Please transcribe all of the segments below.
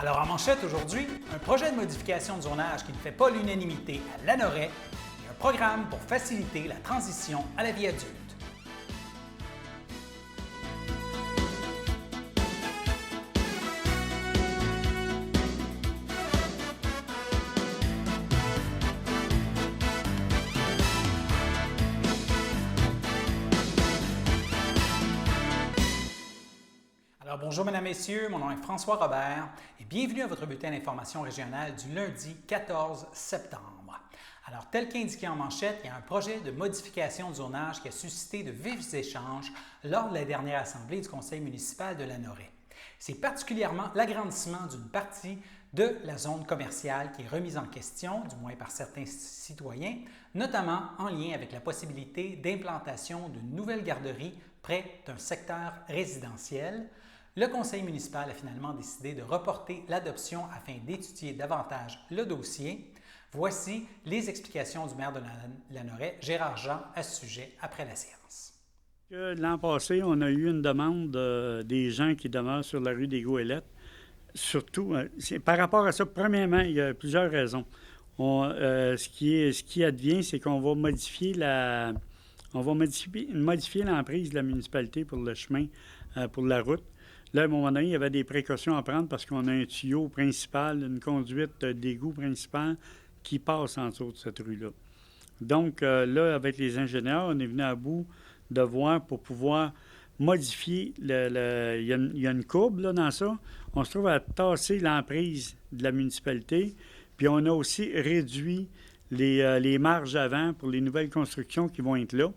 Alors en manchette aujourd'hui, un projet de modification de zonage qui ne fait pas l'unanimité à Lanoraie et un programme pour faciliter la transition à la vie adulte. Alors bonjour mesdames, messieurs, mon nom est François Robert et bienvenue à votre bulletin d'information régionale du lundi 14 septembre. Alors tel qu'indiqué en manchette, il y a un projet de modification de zonage qui a suscité de vifs échanges lors de la dernière assemblée du conseil municipal de Lanoraie. C'est particulièrement l'agrandissement d'une partie de la zone commerciale qui est remise en question, du moins par certains citoyens, notamment en lien avec la possibilité d'implantation d'une nouvelle garderie près d'un secteur résidentiel. Le conseil municipal a finalement décidé de reporter l'adoption afin d'étudier davantage le dossier. Voici les explications du maire de Lanoraie, Gérard Jean, à ce sujet après la séance. L'an passé, on a eu une demande des gens qui demeurent sur la rue des Goélettes. Surtout, par rapport à ça, premièrement, il y a plusieurs raisons. Ce qui advient, c'est qu'on va modifier l'emprise de la municipalité pour le chemin, pour la route. Là, à un moment donné, il y avait des précautions à prendre parce qu'on a un tuyau principal, une conduite d'égout principale qui passe en dessous de cette rue-là. Donc, là, avec les ingénieurs, on est venu à bout de voir pour pouvoir modifier il y a une courbe là, dans ça. On se trouve à tasser l'emprise de la municipalité, puis on a aussi réduit les marges avant pour les nouvelles constructions qui vont être là.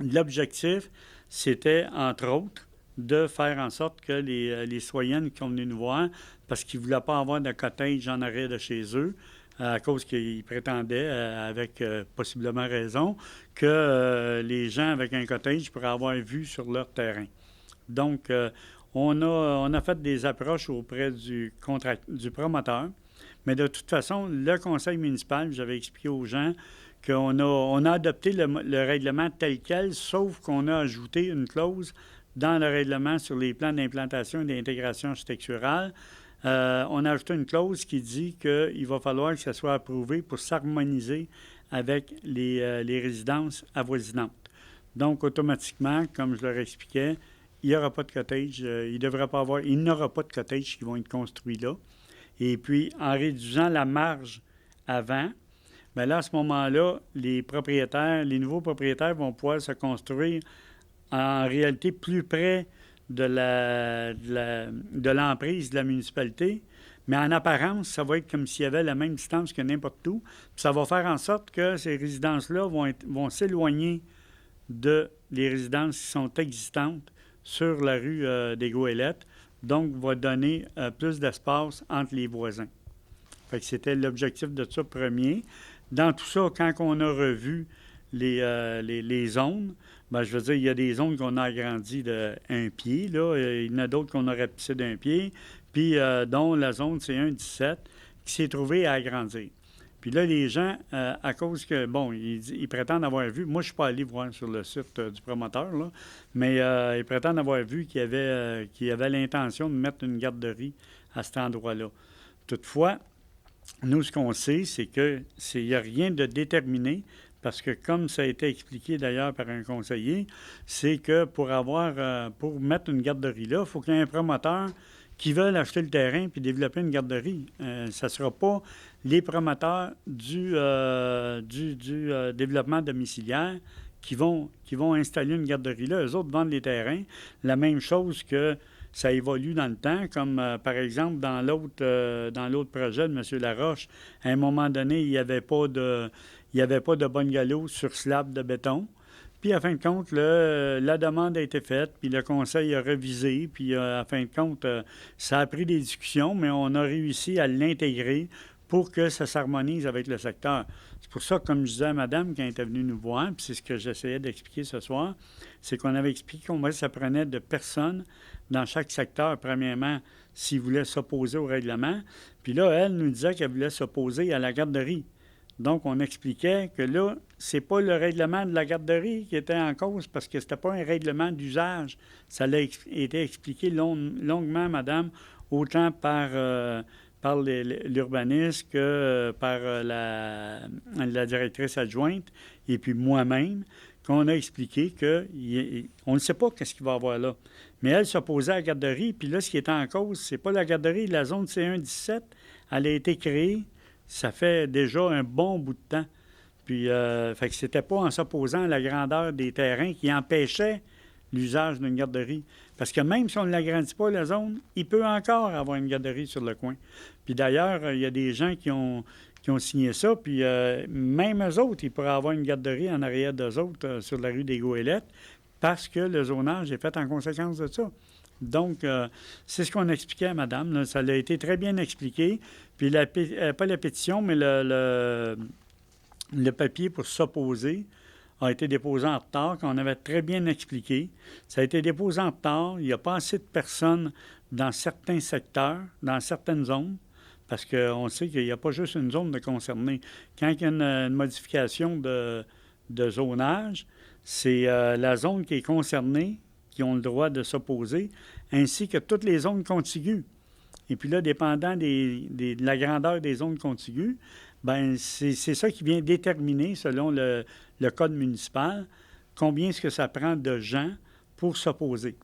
L'objectif, c'était, entre autres, de faire en sorte que les citoyennes qui sont venues nous voir, parce qu'ils ne voulaient pas avoir de cottage en arrêt de chez eux, à cause qu'ils prétendaient, avec possiblement raison, que les gens avec un cottage pourraient avoir vue sur leur terrain. Donc, on a fait des approches auprès du promoteur, mais de toute façon, le conseil municipal, j'avais expliqué aux gens qu'on a adopté le règlement tel quel, sauf qu'on a ajouté une clause dans le règlement sur les plans d'implantation et d'intégration architecturale. On a ajouté une clause qui dit qu'il va falloir que ça soit approuvé pour s'harmoniser avec les résidences avoisinantes. Donc, automatiquement, comme je leur expliquais, il n'y aura pas de cottage, il n'aura pas de cottage qui vont être construits là. Et puis, en réduisant la marge avant, bien là, à ce moment-là, les nouveaux propriétaires vont pouvoir se construire en réalité plus près de l'emprise de la municipalité, mais en apparence, ça va être comme s'il y avait la même distance que n'importe où. Puis ça va faire en sorte que ces résidences-là vont s'éloigner des résidences qui sont existantes sur la rue des Goélettes, donc va donner plus d'espace entre les voisins. Fait que c'était l'objectif de ça premier. Dans tout ça, quand on a revu les zones, bien, je veux dire, il y a des zones qu'on a agrandies d'1 pied, là. Il y en a d'autres qu'on a rapetissées d'1 pied, puis dont la zone C1-17 qui s'est trouvée à agrandir. Puis là, les gens, à cause que, bon, ils prétendent avoir vu, moi, je ne suis pas allé voir sur le site du promoteur, là, mais ils prétendent avoir vu qu'il y avait l'intention de mettre une garderie à cet endroit-là. Toutefois, nous, ce qu'on sait, c'est qu'il n'y a rien de déterminé, parce que comme ça a été expliqué d'ailleurs par un conseiller, c'est que pour mettre une garderie là, il faut qu'il y ait un promoteur qui veuille acheter le terrain puis développer une garderie. Ça ne sera pas les promoteurs du développement domiciliaire qui vont installer une garderie là. Eux autres vendent les terrains. La même chose que ça évolue dans le temps, comme par exemple dans l'autre projet de M. Laroche, à un moment donné, il n'y avait pas de bungalow sur slab de béton. Puis, à fin de compte, la demande a été faite, puis le conseil a révisé, puis à fin de compte, ça a pris des discussions, mais on a réussi à l'intégrer pour que ça s'harmonise avec le secteur. C'est pour ça, comme je disais à madame quand elle était venue nous voir, puis c'est ce que j'essayais d'expliquer ce soir, c'est qu'on avait expliqué combien ça prenait de personnes dans chaque secteur, premièrement, s'ils voulaient s'opposer au règlement. Puis là, elle nous disait qu'elle voulait s'opposer à la garderie. Donc, on expliquait que là, c'est pas le règlement de la garderie qui était en cause parce que c'était pas un règlement d'usage. Ça a été expliqué longuement, madame, autant par l'urbaniste que par la directrice adjointe et puis moi-même, qu'on a expliqué qu'on ne sait pas qu'est-ce qu'il va y avoir là. Mais elle s'opposait à la garderie, puis là, ce qui est en cause, c'est pas la garderie, la zone C1-17, elle a été créée, ça fait déjà un bon bout de temps. Puis, fait que c'était pas en s'opposant à la grandeur des terrains qui empêchait l'usage d'une garderie. Parce que même si on ne l'agrandit pas, la zone, il peut encore avoir une garderie sur le coin. Puis d'ailleurs, il y a des gens qui ont signé ça, puis même eux autres, ils pourraient avoir une garderie en arrière d'eux autres sur la rue des Goélettes parce que le zonage est fait en conséquence de ça. Donc, c'est ce qu'on expliquait à madame. Là. Ça a été très bien expliqué. Puis, pas la pétition, mais le papier pour s'opposer a été déposé en retard, qu'on avait très bien expliqué. Ça a été déposé en retard. Il n'y a pas assez de personnes dans certains secteurs, dans certaines zones, parce qu'on sait qu'il n'y a pas juste une zone de concernée. Quand il y a une modification de zonage, c'est la zone qui est concernée qui ont le droit de s'opposer, ainsi que toutes les zones contiguës. Et puis là, dépendant de la grandeur des zones contiguës, bien, c'est ça qui vient déterminer, selon le code municipal, combien est-ce que ça prend de gens pour s'opposer.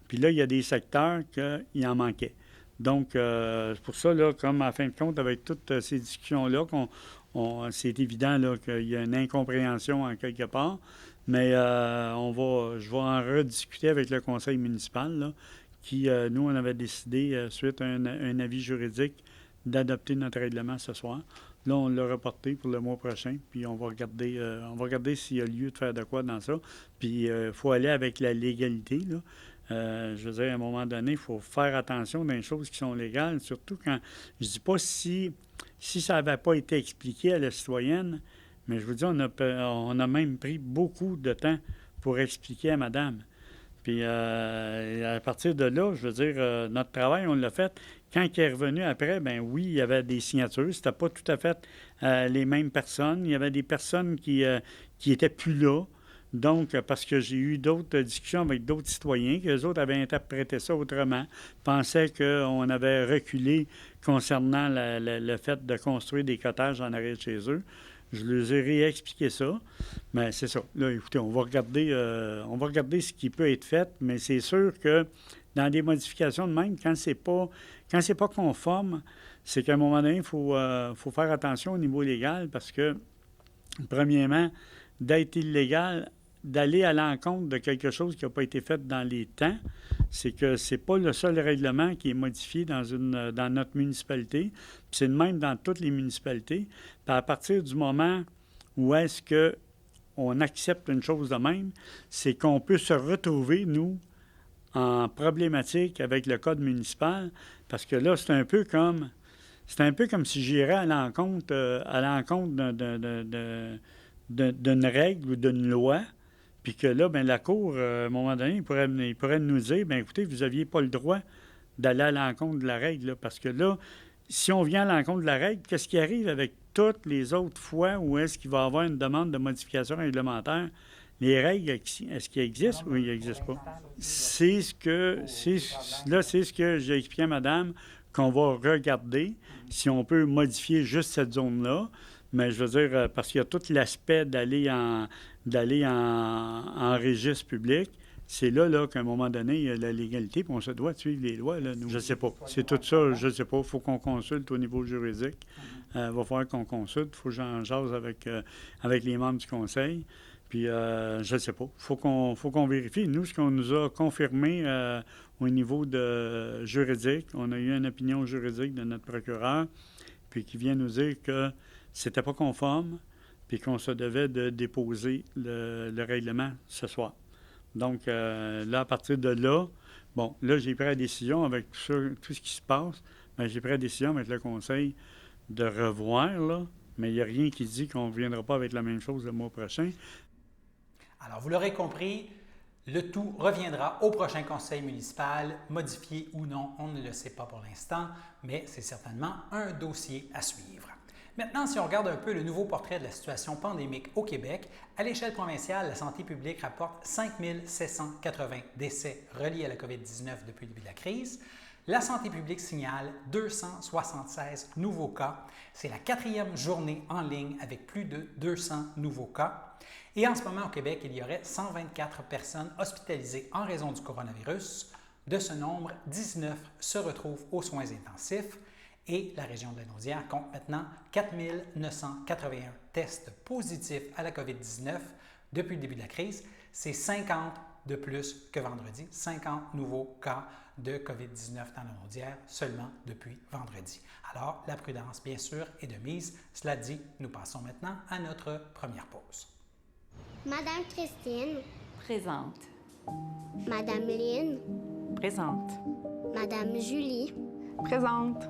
Puis là, il y a des secteurs qu'il en manquait. Donc, c'est pour ça, là, comme en fin de compte, avec toutes ces discussions-là, c'est évident là, qu'il y a une incompréhension en quelque part, mais je vais en rediscuter avec le conseil municipal, là, qui, nous, on avait décidé, suite à un avis juridique, d'adopter notre règlement ce soir. Là, on l'a reporté pour le mois prochain, puis on va regarder s'il y a lieu de faire de quoi dans ça. Puis, il faut aller avec la légalité, là. Je veux dire, à un moment donné, il faut faire attention dans les choses qui sont légales, surtout quand, je ne dis pas si ça n'avait pas été expliqué à la citoyenne, mais je vous dis, on a même pris beaucoup de temps pour expliquer à madame. Puis, à partir de là, je veux dire, notre travail, on l'a fait. Quand il est revenu après, ben oui, il y avait des signatures. C'était pas tout à fait les mêmes personnes. Il y avait des personnes qui étaient plus là. Donc, parce que j'ai eu d'autres discussions avec d'autres citoyens, qu'eux autres avaient interprété ça autrement, pensaient qu'on avait reculé concernant le fait de construire des cottages en arrière de chez eux. Je leur ai réexpliqué ça, mais c'est ça. Là, écoutez, on va regarder ce qui peut être fait, mais c'est sûr que dans des modifications de même, quand c'est pas conforme, c'est qu'à un moment donné, il faut faire attention au niveau légal parce que, premièrement, d'être illégal, d'aller à l'encontre de quelque chose qui n'a pas été fait dans les temps, c'est que c'est pas le seul règlement qui est modifié dans notre municipalité, puis c'est le même dans toutes les municipalités. Puis à partir du moment où est-ce qu'on accepte une chose de même, c'est qu'on peut se retrouver, nous, en problématique avec le code municipal, parce que là, c'est un peu comme si j'irais à l'encontre d'une règle ou d'une loi, puis que là, bien, la Cour, à un moment donné, il pourrait nous dire, bien, écoutez, vous n'aviez pas le droit d'aller à l'encontre de la règle, là, parce que là, si on vient à l'encontre de la règle, qu'est-ce qui arrive avec toutes les autres fois où est-ce qu'il va y avoir une demande de modification réglementaire? Les règles, est-ce qu'elles existent ou elles n'existent pas? C'est ce que j'ai expliqué à madame, qu'on va regarder si on peut modifier juste cette zone-là. Mais je veux dire, parce qu'il y a tout l'aspect d'aller en registre public, c'est là qu'à un moment donné, il y a la légalité, puis on se doit de suivre les lois. Là, nous. Je ne sais pas. C'est tout ça, je ne sais pas. Il faut qu'on consulte au niveau juridique. Il va falloir qu'on consulte. Il faut que j'en jase avec les membres du conseil. Puis, je ne sais pas. Il faut qu'on vérifie. Nous, ce qu'on nous a confirmé au niveau de juridique, on a eu une opinion juridique de notre procureur, puis qui vient nous dire que c'était pas conforme, puis qu'on se devait de déposer le règlement ce soir. Donc, là, à partir de là, bon, là, j'ai pris la décision avec tout ce qui se passe, mais j'ai pris la décision avec le conseil de revoir, là, mais il n'y a rien qui dit qu'on ne reviendra pas avec la même chose le mois prochain. Alors, vous l'aurez compris, le tout reviendra au prochain conseil municipal, modifié ou non, on ne le sait pas pour l'instant, mais c'est certainement un dossier à suivre. Maintenant, si on regarde un peu le nouveau portrait de la situation pandémique au Québec, à l'échelle provinciale, la santé publique rapporte 5 780 décès reliés à la COVID-19 depuis le début de la crise. la santé publique signale 276 nouveaux cas. C'est la 4e journée en ligne avec plus de 200 nouveaux cas. Et en ce moment, au Québec, il y aurait 124 personnes hospitalisées en raison du coronavirus. De ce nombre, 19 se retrouvent aux soins intensifs et la région de la Naudière compte maintenant 4 981 tests positifs à la COVID-19 depuis le début de la crise. C'est 50 de plus que vendredi, 50 nouveaux cas de COVID-19 dans la Naudière seulement depuis vendredi. Alors, la prudence, bien sûr, est de mise. Cela dit, nous passons maintenant à notre première pause. Madame Christine. Présente. Madame Lynn. Présente. Madame Julie. Présente.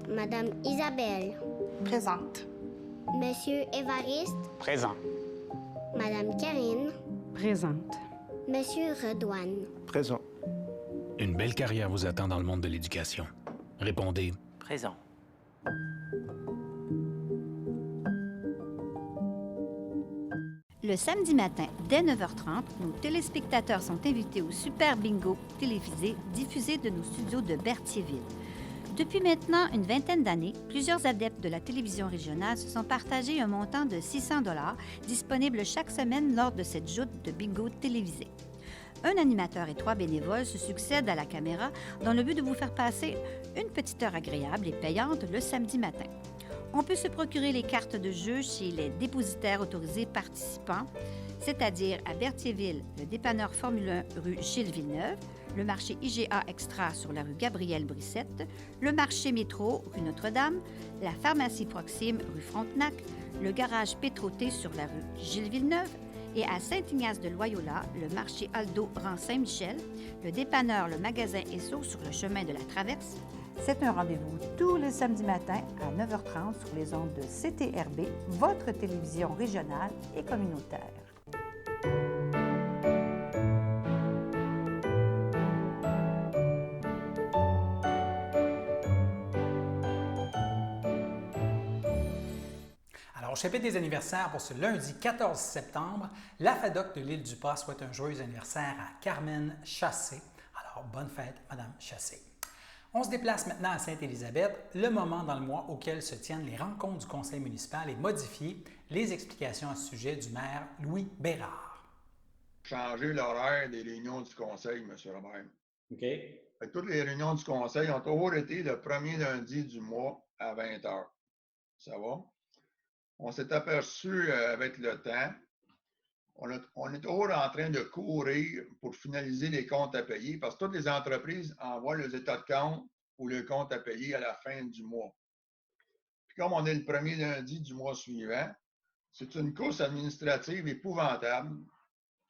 Madame Isabelle. Présente. Monsieur Évariste. Présent. Madame Karine. Présente. Monsieur Redouane. Présent. Une belle carrière vous attend dans le monde de l'éducation. Répondez Présent. Le samedi matin, dès 9h30, nos téléspectateurs sont invités au Super Bingo télévisé diffusé de nos studios de Berthierville. Depuis maintenant une vingtaine d'années, plusieurs adeptes de la télévision régionale se sont partagés un montant de 600 $ disponible chaque semaine lors de cette joute de bingo télévisé. Un animateur et 3 bénévoles se succèdent à la caméra dans le but de vous faire passer une petite heure agréable et payante le samedi matin. On peut se procurer les cartes de jeu chez les dépositaires autorisés participants, c'est-à-dire à Berthierville, le dépanneur Formule 1 rue Gilles Villeneuve, le marché IGA Extra sur la rue Gabrielle Brissette, le marché Métro rue Notre-Dame, la pharmacie Proxime rue Frontenac, le garage Pétroté sur la rue Gilles Villeneuve et à Saint-Ignace de Loyola, le marché Aldo rang Saint-Michel, le dépanneur Le Magasin Esso sur le chemin de la Traverse. C'est un rendez-vous tous les samedis matins à 9h30 sur les ondes de CTRB, votre télévision régionale et communautaire. Alors, au chapitre des anniversaires pour ce lundi 14 septembre, la FADOC de l'Île-du-Pas souhaite un joyeux anniversaire à Carmen Chassé. Alors, bonne fête, Madame Chassé. On se déplace maintenant à Sainte-Élisabeth, le moment dans le mois auquel se tiennent les rencontres du conseil municipal et modifier les explications à ce sujet du maire Louis Bérard. Changer l'horaire des réunions du conseil, M. Robert. OK. Toutes les réunions du conseil ont toujours été le premier lundi du mois à 20 h. Ça va? On s'est aperçu avec le temps, on est toujours en train de courir pour finaliser les comptes à payer parce que toutes les entreprises envoient les états de compte ou le compte à payer à la fin du mois. Puis comme on est le premier lundi du mois suivant, c'est une course administrative épouvantable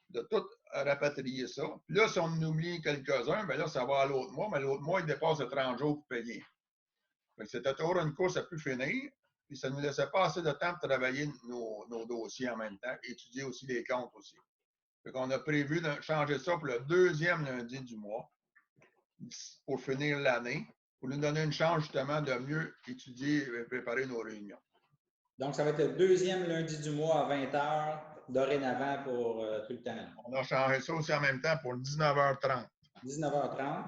de tout rapatrier ça. Puis là, si on en oublie quelques-uns, bien là, ça va à l'autre mois, mais l'autre mois, il dépasse les 30 jours pour payer. C'était toujours une course à plus finir. Puis ça ne nous laissait pas assez de temps pour travailler nos dossiers en même temps, étudier aussi les comptes aussi. Donc, on a prévu de changer ça pour le deuxième lundi du mois pour finir l'année, pour nous donner une chance justement de mieux étudier et préparer nos réunions. Donc, ça va être le deuxième lundi du mois à 20 h, dorénavant pour tout le temps. On a changé ça aussi en même temps pour 19h30. 19h30.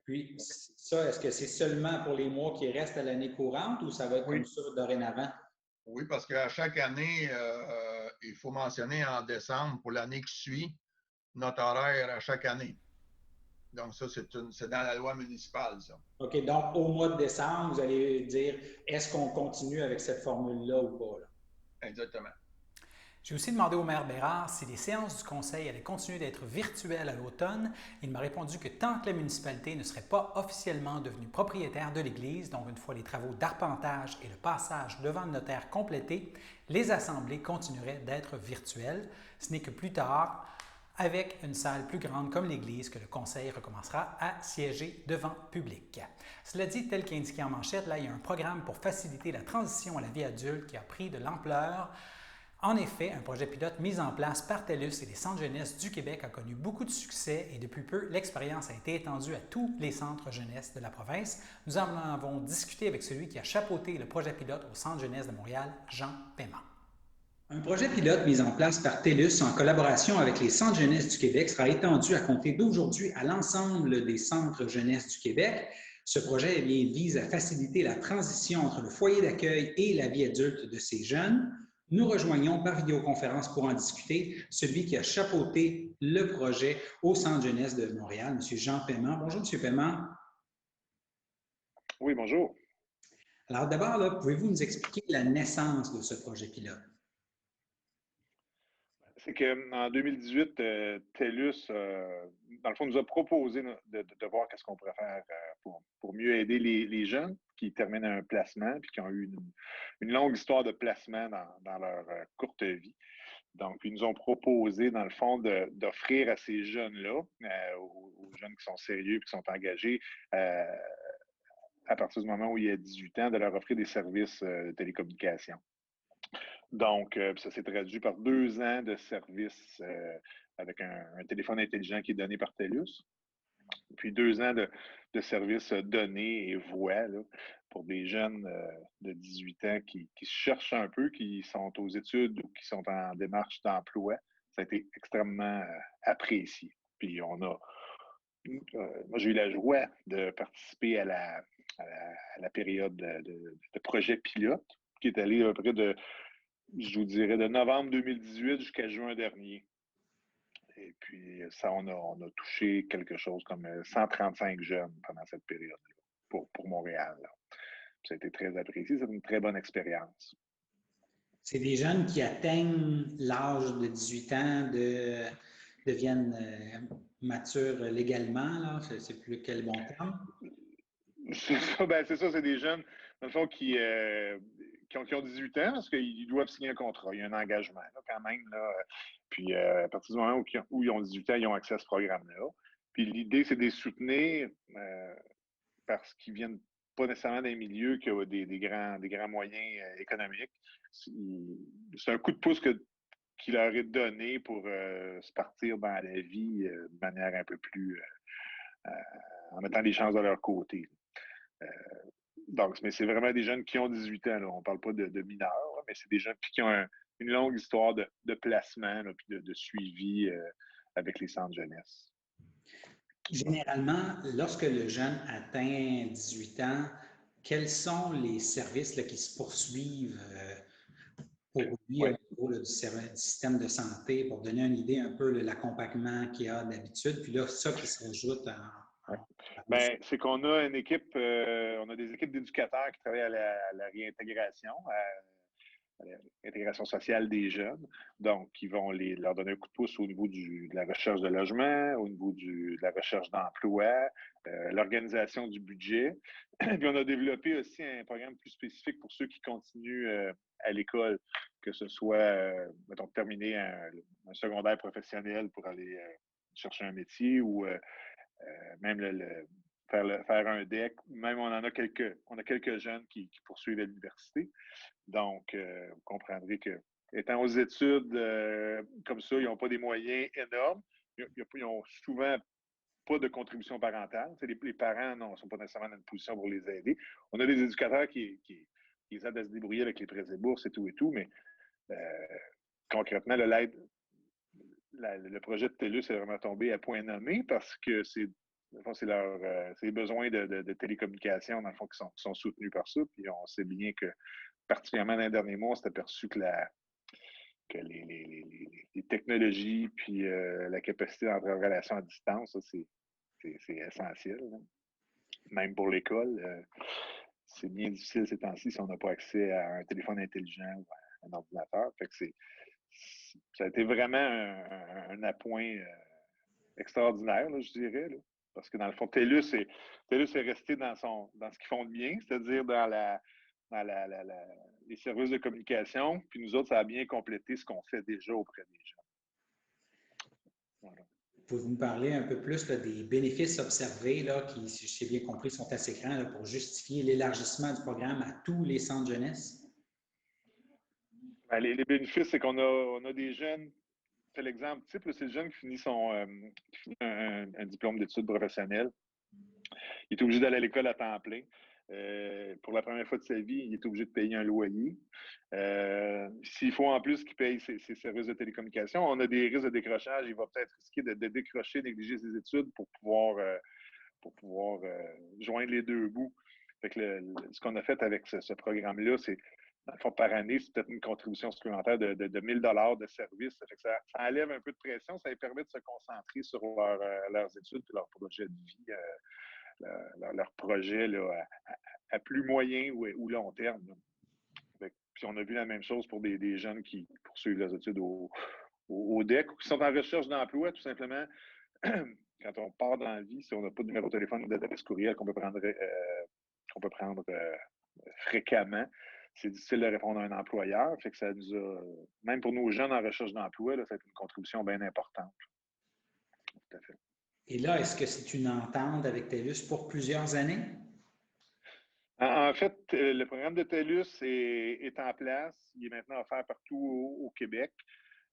Puis, ça, est-ce que c'est seulement pour les mois qui restent à l'année courante ou ça va être comme ça dorénavant? Oui, parce qu'à chaque année, il faut mentionner en décembre, pour l'année qui suit, notre horaire à chaque année. Donc, ça, c'est dans la loi municipale, ça. OK. Donc, au mois de décembre, vous allez dire, est-ce qu'on continue avec cette formule-là ou pas? Là? Exactement. J'ai aussi demandé au maire Bérard si les séances du conseil allaient continuer d'être virtuelles à l'automne. Il m'a répondu que tant que la municipalité ne serait pas officiellement devenue propriétaire de l'église, donc une fois les travaux d'arpentage et le passage devant le notaire complétés, les assemblées continueraient d'être virtuelles. Ce n'est que plus tard, avec une salle plus grande comme l'église, que le conseil recommencera à siéger devant public. Cela dit, tel qu'indiqué en manchette, là, il y a un programme pour faciliter la transition à la vie adulte qui a pris de l'ampleur. En effet, un projet pilote mis en place par TELUS et les centres jeunesse du Québec a connu beaucoup de succès et depuis peu, l'expérience a été étendue à tous les centres jeunesse de la province. Nous en avons discuté avec celui qui a chapeauté le projet pilote au centre jeunesse de Montréal, Jean Paiement. Un projet pilote mis en place par TELUS en collaboration avec les centres jeunesse du Québec sera étendu à compter d'aujourd'hui à l'ensemble des centres jeunesse du Québec. Ce projet vise à faciliter la transition entre le foyer d'accueil et la vie adulte de ces jeunes. Nous rejoignons par vidéoconférence pour en discuter celui qui a chapeauté le projet au Centre jeunesse de Montréal, M. Jean Paiement. Bonjour, M. Paiement. Oui, bonjour. Alors d'abord, pouvez-vous nous expliquer la naissance de ce projet pilote? C'est qu'en 2018, TELUS, dans le fond, nous a proposé de voir qu'est-ce qu'on pourrait faire pour mieux aider les jeunes qui terminent un placement puis qui ont eu une longue histoire de placement dans leur courte vie. Donc, ils nous ont proposé, dans le fond, d'offrir à ces jeunes-là, aux jeunes qui sont sérieux et qui sont engagés, à partir du moment où il y a 18 ans, de leur offrir des services de télécommunication. Donc, ça s'est traduit par 2 ans de services avec un téléphone intelligent qui est donné par TELUS, puis 2 ans de services données et voix là, pour des jeunes de 18 ans qui se cherchent un peu, qui sont aux études ou qui sont en démarche d'emploi. Ça a été extrêmement apprécié. Puis moi, j'ai eu la joie de participer à la période de projet pilote qui est allé à peu près je vous dirais, de novembre 2018 jusqu'à juin dernier. Et puis, ça, on a touché quelque chose comme 135 jeunes pendant cette période-là pour Montréal. Là. Ça a été très apprécié. C'est une très bonne expérience. C'est des jeunes qui atteignent l'âge de 18 ans, deviennent matures légalement, là. C'est plus quel bon terme? C'est ça, c'est des jeunes, dans le fond, qui ont 18 ans parce qu'ils doivent signer un contrat. Il y a un engagement, là, quand même. Là. Puis, à partir du moment où ils ont 18 ans, ils ont accès à ce programme-là. Puis, l'idée, c'est de les soutenir parce qu'ils viennent pas nécessairement d'un milieu qui a des grands moyens économiques. C'est un coup de pouce qui leur est donné pour se partir dans la vie de manière un peu plus... en mettant les chances de leur côté. Donc, mais c'est vraiment des jeunes qui ont 18 ans. Là. On ne parle pas de mineurs, là, mais c'est des jeunes qui ont une longue histoire de placement là, puis de suivi avec les centres jeunesse. Généralement, lorsque le jeune atteint 18 ans, quels sont les services là, qui se poursuivent pour lui au niveau là, du système de santé, pour donner une idée un peu de l'accompagnement qu'il y a d'habitude, puis là, ça qui se rajoute Bien, c'est qu'on a une équipe, on a des équipes d'éducateurs qui travaillent à la réintégration, à l'intégration sociale des jeunes. Donc, ils vont leur donner un coup de pouce au niveau de la recherche de logement, au niveau de la recherche d'emploi, l'organisation du budget. Puis, on a développé aussi un programme plus spécifique pour ceux qui continuent à l'école, que ce soit, mettons, terminer un secondaire professionnel pour aller chercher un métier ou même faire un DEC. Même on a quelques jeunes qui poursuivent à l'université. Donc, vous comprendrez que étant aux études comme ça, ils n'ont pas des moyens énormes. Ils n'ont souvent pas de contribution parentale. Les parents ne sont pas nécessairement dans une position pour les aider. On a des éducateurs qui les aident à se débrouiller avec les prêts et bourses et tout, mais concrètement, le projet de TELUS est vraiment tombé à point nommé parce que c'est les besoins de télécommunications, dans le fond, qui sont soutenus par ça. Puis on sait bien que, particulièrement dans les derniers mois, on s'est aperçu que les technologies puis la capacité d'entrer en relation à distance, ça, c'est essentiel. Là. Même pour l'école, c'est bien difficile ces temps-ci si on n'a pas accès à un téléphone intelligent ou à un ordinateur. Fait que ça a été vraiment un appoint extraordinaire, là, je dirais. Là. Parce que dans le fond, TELUS est resté dans ce qu'ils font de bien, c'est-à-dire dans les services de communication. Puis nous autres, ça a bien complété ce qu'on fait déjà auprès des gens. Voilà. Pouvez-vous nous parler un peu plus là, des bénéfices observés là, qui, si j'ai bien compris, sont assez grands là, pour justifier l'élargissement du programme à tous les centres jeunesse? Ben, les bénéfices, c'est qu'on a des jeunes. C'est l'exemple type, c'est le jeune qui finit un diplôme d'études professionnelles. Il est obligé d'aller à l'école à temps plein. Pour la première fois de sa vie, il est obligé de payer un loyer. S'il faut en plus qu'il paye ses services de télécommunication, on a des risques de décrochage. Il va peut-être risquer de décrocher, négliger ses études pour pouvoir joindre les deux bouts. Fait que ce qu'on a fait avec ce programme-là, c'est, dans le fond, par année, c'est peut-être une contribution supplémentaire de 1 000 de service. Ça fait que ça enlève un peu de pression, ça leur permet de se concentrer sur leurs études et leur projet de vie, leur projet là, à plus moyen ou long terme. Puis on a vu la même chose pour des jeunes qui poursuivent leurs études au DEC ou qui sont en recherche d'emploi, tout simplement. Quand on part dans la vie, si on n'a pas de numéro de téléphone ou d'adresse courriel qu'on peut prendre fréquemment, c'est difficile de répondre à un employeur. Fait que ça nous a, même pour nos jeunes en recherche d'emploi, là, ça a été une contribution bien importante. Tout à fait. Et là, est-ce que c'est une entente avec TELUS pour plusieurs années? En fait, le programme de TELUS est en place. Il est maintenant offert partout au Québec.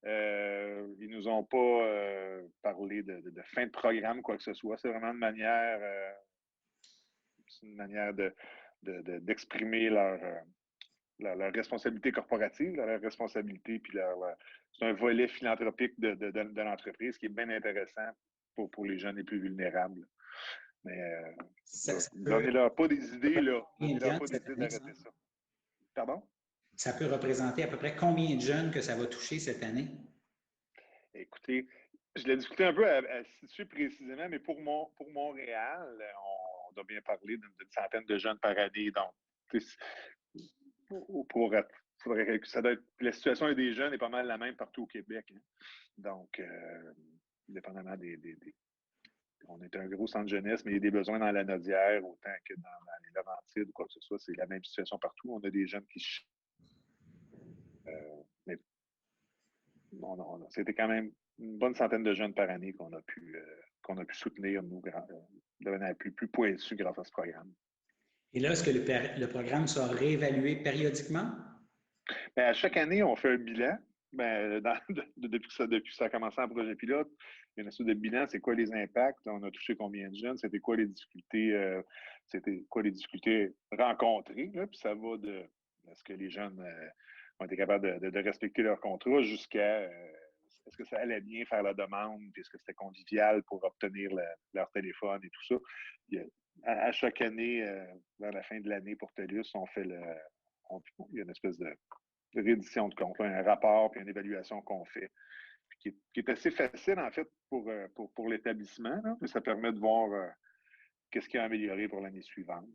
Ils nous ont pas parlé de fin de programme, quoi que ce soit. C'est vraiment une manière d'exprimer leur responsabilité corporative, leur responsabilité, puis c'est un volet philanthropique de l'entreprise qui est bien intéressant pour les jeunes les plus vulnérables. Mais donnez-leur pas des idées, là. Donnez-leur pas des idées d'arrêter ça. Pardon? Ça peut représenter à peu près combien de jeunes que ça va toucher cette année? Écoutez, je l'ai discuté un peu à situer précisément, mais pour Montréal, on doit bien parler d'une centaine de jeunes par année. Donc, la situation des jeunes est pas mal la même partout au Québec. Hein. Donc, dépendamment on est un gros centre jeunesse, mais il y a des besoins dans la Nodière autant que dans les Laurentides ou quoi que ce soit. C'est la même situation partout. On a des jeunes qui mais c'était quand même une bonne centaine de jeunes par année qu'on a pu soutenir, nous, de manière plus pointue grâce à ce programme. Et là, est-ce que le programme sera réévalué périodiquement? Bien, à chaque année, on fait un bilan. Bien, depuis que ça a commencé en projet pilote, il y a une sorte de bilan, c'est quoi les impacts, on a touché combien de jeunes, c'était quoi les difficultés rencontrées, là, puis ça va de est-ce que les jeunes ont été capables de respecter leur contrat jusqu'à est-ce que ça allait bien faire la demande, puis est-ce que c'était convivial pour obtenir leur téléphone et tout ça. À chaque année, vers la fin de l'année pour TELUS, il y a une espèce de réédition de compte, là, un rapport puis une évaluation qu'on fait, qui est assez facile, en fait, pour l'établissement, là, mais ça permet de voir qu'est-ce qui a amélioré pour l'année suivante.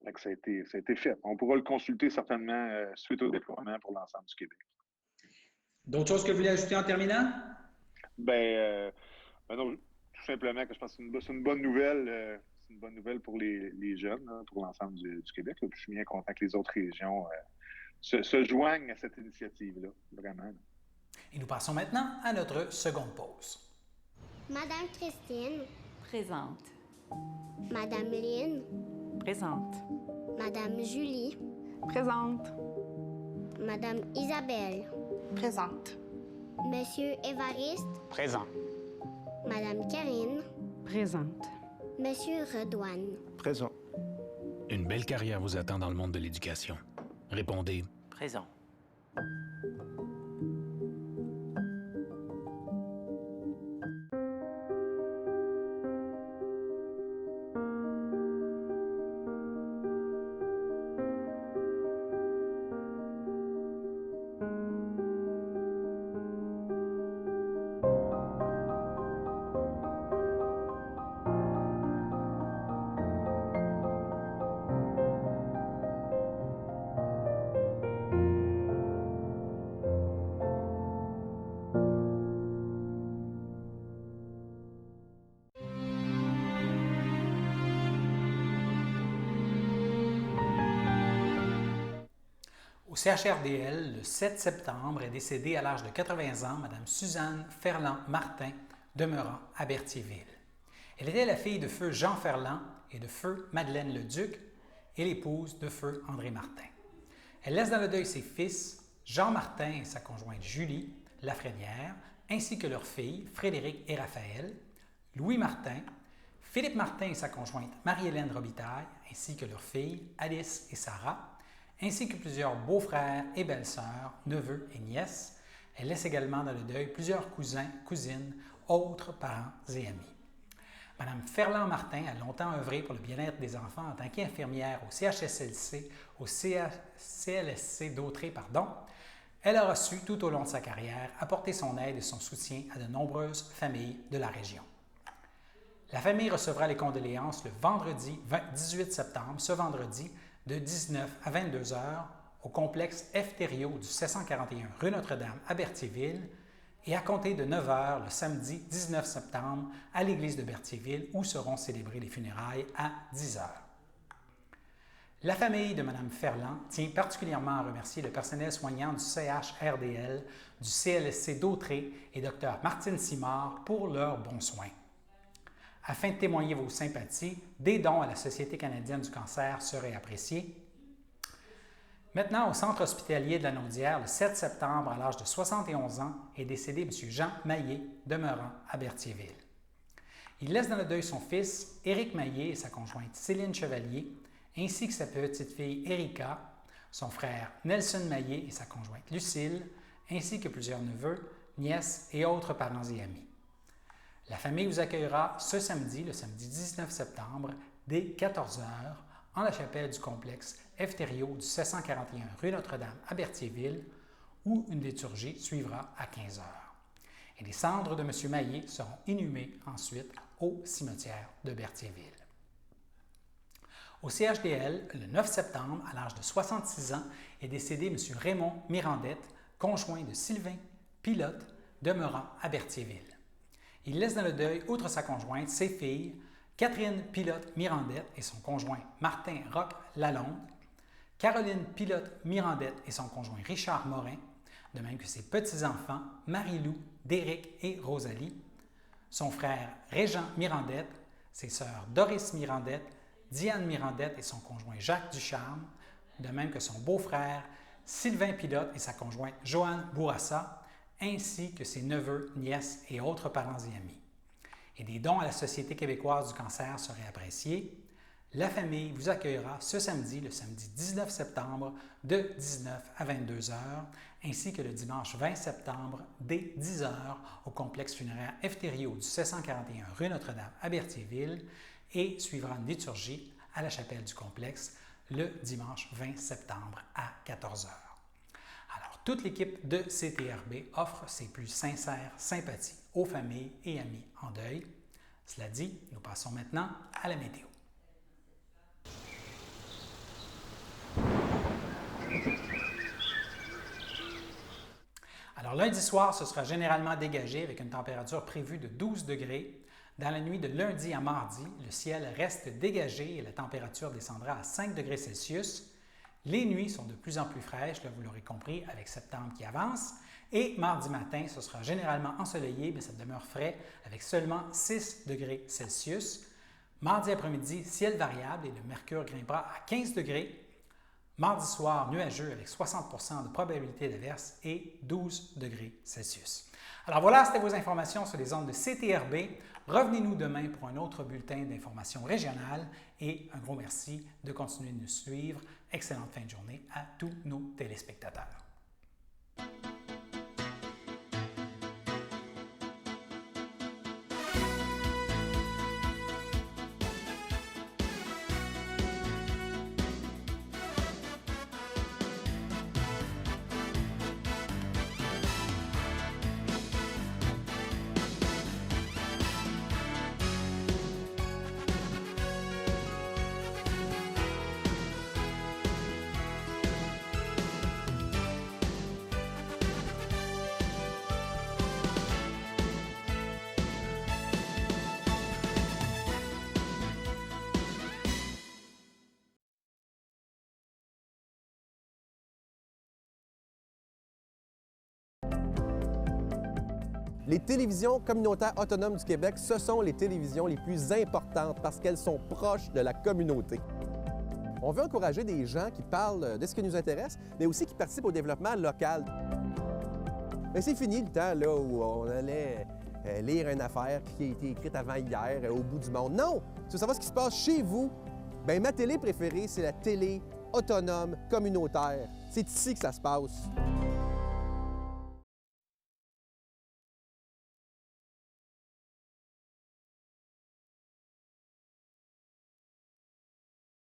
Donc, ça a été fait. On pourra le consulter certainement suite au déploiement pour l'ensemble du Québec. D'autres choses que vous voulez ajouter en terminant? Non, tout simplement que je pense que c'est une bonne nouvelle. C'est une bonne nouvelle pour les jeunes, hein, pour l'ensemble du Québec. Là. Je suis bien content que les autres régions se joignent à cette initiative-là, vraiment. Et nous passons maintenant à notre seconde pause. Madame Christine. Présente. Madame Lynn. Présente. Madame Julie. Présente. Madame Isabelle. Présente. Monsieur Évariste. Présent. Madame Karine. Présente. Monsieur Redouane. Présent. Une belle carrière vous attend dans le monde de l'éducation. Répondez. Présent. Au CHRDL, le 7 septembre, est décédée à l'âge de 80 ans Mme Suzanne Ferland-Martin, demeurant à Berthierville. Elle était la fille de feu Jean Ferland et de feu Madeleine Leduc et l'épouse de feu André Martin. Elle laisse dans le deuil ses fils, Jean Martin et sa conjointe Julie Lafrenière, ainsi que leurs filles Frédéric et Raphaël, Louis Martin, Philippe Martin et sa conjointe Marie-Hélène Robitaille, ainsi que leurs filles Alice et Sarah, ainsi que plusieurs beaux-frères et belles-sœurs, neveux et nièces. Elle laisse également dans le deuil plusieurs cousins, cousines, autres parents et amis. Mme Ferland-Martin a longtemps œuvré pour le bien-être des enfants en tant qu'infirmière au CHSLC, au CLSC d'Autrey. Elle aura su, tout au long de sa carrière, apporter son aide et son soutien à de nombreuses familles de la région. La famille recevra les condoléances le vendredi 18 septembre, ce vendredi, de 19 à 22 heures, au complexe F. Thériault du 741 rue Notre-Dame à Berthierville, et à compter de 9 heures le samedi 19 septembre à l'église de Berthierville où seront célébrées les funérailles à 10 heures. La famille de Mme Ferland tient particulièrement à remercier le personnel soignant du CHRDL, du CLSC d'Autrey et Dr Martine Simard pour leurs bons soins. Afin de témoigner vos sympathies, des dons à la Société canadienne du cancer seraient appréciés. Maintenant, au centre hospitalier de la Naudière, le 7 septembre, à l'âge de 71 ans, est décédé M. Jean Maillet, demeurant à Berthierville. Il laisse dans le deuil son fils, Éric Maillet, et sa conjointe Céline Chevalier, ainsi que sa petite-fille Erika, son frère Nelson Maillet et sa conjointe Lucille, ainsi que plusieurs neveux, nièces et autres parents et amis. La famille vous accueillera ce samedi, le samedi 19 septembre, dès 14 h, en la chapelle du complexe F. Thériault du 741 rue Notre-Dame à Berthierville, où une liturgie suivra à 15 h. Et les cendres de M. Maillet seront inhumées ensuite au cimetière de Berthierville. Au CHDL, le 9 septembre, à l'âge de 66 ans, est décédé M. Raymond Mirandette, conjoint de Sylvain Pilote, demeurant à Berthierville. Il laisse dans le deuil, outre sa conjointe, ses filles, Catherine Pilote-Mirandette et son conjoint Martin Roch-Lalonde, Caroline Pilote-Mirandette et son conjoint Richard Morin, de même que ses petits-enfants Marie-Lou, Déric et Rosalie, son frère Régent Mirandette, ses sœurs Doris Mirandette, Diane Mirandette et son conjoint Jacques Ducharme, de même que son beau-frère Sylvain Pilote et sa conjointe Joanne Bourassa, ainsi que ses neveux, nièces et autres parents et amis. Et des dons à la Société québécoise du cancer seraient appréciés. La famille vous accueillera ce samedi, le samedi 19 septembre, de 19 à 22 heures, ainsi que le dimanche 20 septembre, dès 10 heures, au complexe funéraire F. Thériault du 741 rue Notre-Dame à Berthierville, et suivra une liturgie à la chapelle du complexe le dimanche 20 septembre à 14 heures. Alors, toute l'équipe de CTRB offre ses plus sincères sympathies aux familles et amis en deuil. Cela dit, nous passons maintenant à la météo. Alors, lundi soir, ce sera généralement dégagé avec une température prévue de 12 degrés. Dans la nuit de lundi à mardi, le ciel reste dégagé et la température descendra à 5 degrés Celsius. Les nuits sont de plus en plus fraîches, là, vous l'aurez compris, avec septembre qui avance. Et mardi matin, ce sera généralement ensoleillé, mais ça demeure frais avec seulement 6 degrés Celsius. Mardi après-midi, ciel variable et le mercure grimpera à 15 degrés. Mardi soir, nuageux avec 60 % de probabilité d'averse et 12 degrés Celsius. Alors voilà, c'était vos informations sur les ondes de CTRB. Revenez-nous demain pour un autre bulletin d'information régionale et un gros merci de continuer de nous suivre. Excellente fin de journée à tous nos téléspectateurs. Les télévisions communautaires autonomes du Québec, ce sont les télévisions les plus importantes parce qu'elles sont proches de la communauté. On veut encourager des gens qui parlent de ce qui nous intéresse, mais aussi qui participent au développement local. Mais c'est fini le temps là, où on allait lire une affaire qui a été écrite avant hier au bout du monde. Non! Tu veux savoir ce qui se passe chez vous? Bien, ma télé préférée, c'est la télé autonome communautaire. C'est ici que ça se passe.